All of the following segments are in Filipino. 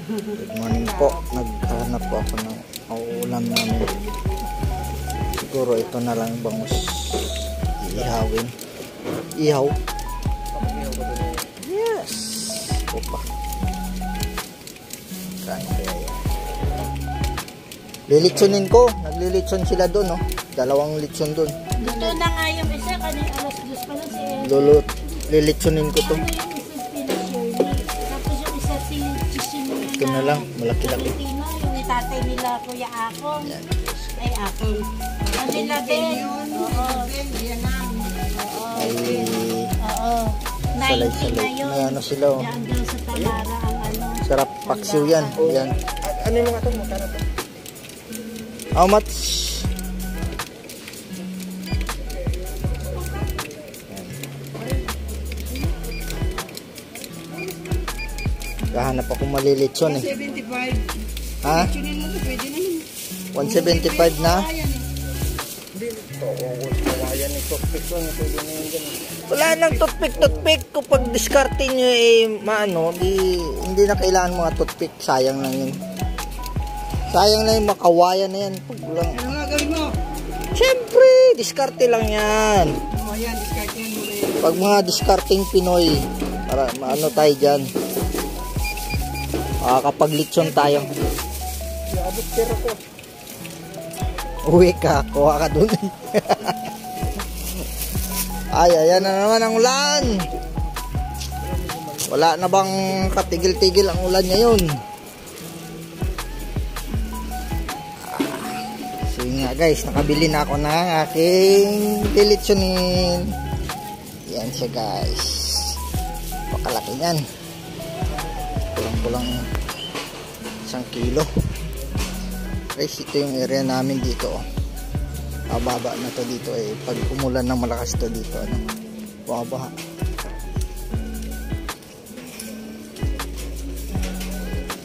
Good morning po. Naghahanap po ako ng ulam namin. Siguro ito na lang bangus. Iihawin. Ihaw. Yes. Opa. Kain kaya yan. Lilitsunin ko. Naglilitsun sila doon, no? Dalawang litsun doon. Dito na nga yung isa. Kanina alas 2 pa lang si Lilitsunin ko to. Tapos yung isa si Chichino Ito na lang. Malaki-laki. Yung tatay nila Kuya Akong. Ay Akong. Ano nila din? Oo. Ay, Oo. 90 na salay-salay. yun. May ano sila, oh. Yan daw sa Talara ang ano. Sarap paksiw yan. Yan. Ano yung mga ito? Magkano ito? How much? Kahanap ako malilitson eh. 75. Ha? Tunin mo ito, pwede naman. 175 na? Hindi, ito. Kawayan ni toothpick lang. Pwede na yun dyan. Wala nang toothpick. Kapag diskarte nyo eh, maano, hindi na kailangan mga toothpick. Sayang lang yun. Sayang na yung makawayan na yan. Pag lang. Ano nga gawin mo? Siyempre, diskarte lang yan. O yan, discard yan mo rin. Pag mga diskarting Pinoy, para maano tayo dyan. Kapag litson tayo. Abot pero ko. Uwi ka, kuha ka dun. Ay, ayan na naman ang ulan. Wala na bang katigil-tigil ang ulan ngayon? So yun nga guys, nakabili na ako ng aking lilitsunin. Yan siya guys. Pakalaki yan. Kulang-kulang 1 kilo. Guys, ito yung area namin dito. Baba na to dito eh. Pag umulan ng malakas to dito, ano, babaha.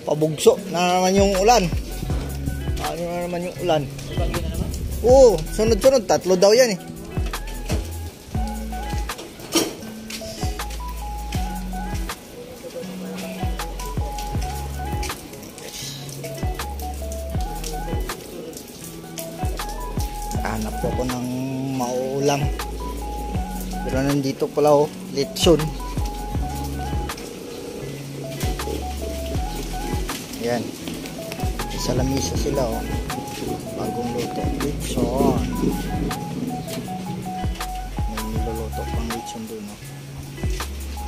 Pabugso na naman yung ulan. Ano na naman yung ulan? Oo, sunod-sunod. 3 daw yan eh. Hanap po ako ng mauulam. Pero nandito pala oh, litson. Yan. Sa lamisa sila oh. Bagong luto. Litson. May niluluto pang litson dun oh.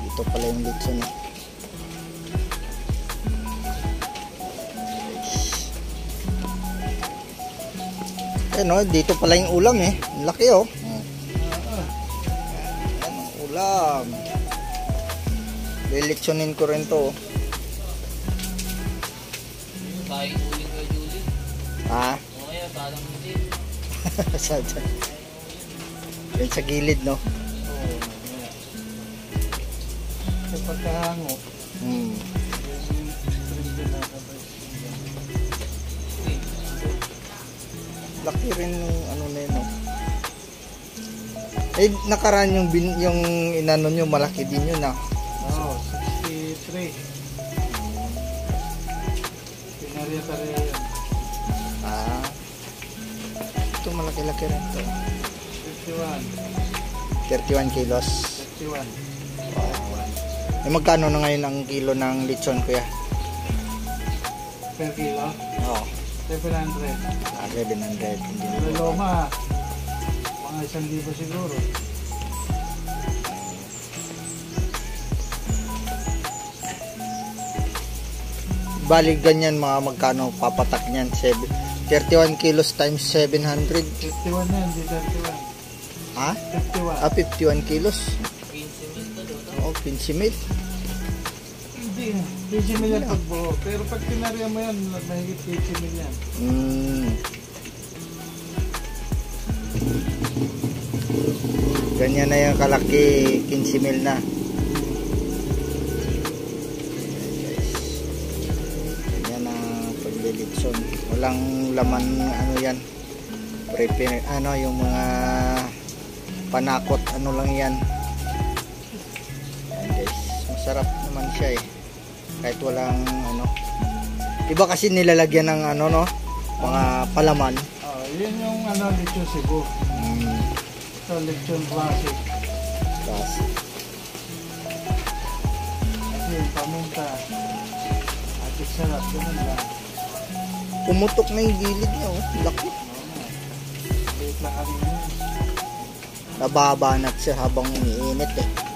Dito pala yung litson oh. No, dito pala yung ulam eh. Ang laki oh. Ayan ang ulam. Lilitsunin ko rin to. Kain uling kay Julie. Ha? O kaya, parang hindi. Yan sa gilid no. Oo. Sa pagkahango. Laki rin yung ano na yun, no? Eh, nakaraan yung inano nyo, malaki din yun, ah. Oo, 63. Pinarya-tarya yan. Ah. Ito, malaki-laki rin to. 51. 31 kilos. 51. Wow. Eh, magkano na ngayon ang kilo ng lechon, kuya? Per kilo? Oo. 700. 700. Pero loma, mga 1,000 siguro. Bali ganyan mga magkano papatak niyan? 31 kilos times 700. 51 yan, di 31. Ha? 51. 51 kilos. 15 mil to doon. Oo, 15 mil. Hindi, 15 mil yan pagbuo. Pero pag pinarya mo yan, mahigit 15 mil yan. Ganyan na yung kalaki, 15 mil na. Ganyan na paglilitson. Walang laman ano yan. Prepare ano yung mga panakot ano lang yan. Ayan guys, masarap naman siya eh. Kahit walang ano Iba kasi nilalagyan ng ano no, mga palaman. Yun yung ano, lechon Cebu. Ito, lechon classic. Kasi Kasi yung paminta. At sarap, ganun lang. pumutok na yung gilid niya, oh. Laki. Wait lang kami yun. Nababanat siya habang umiinit eh.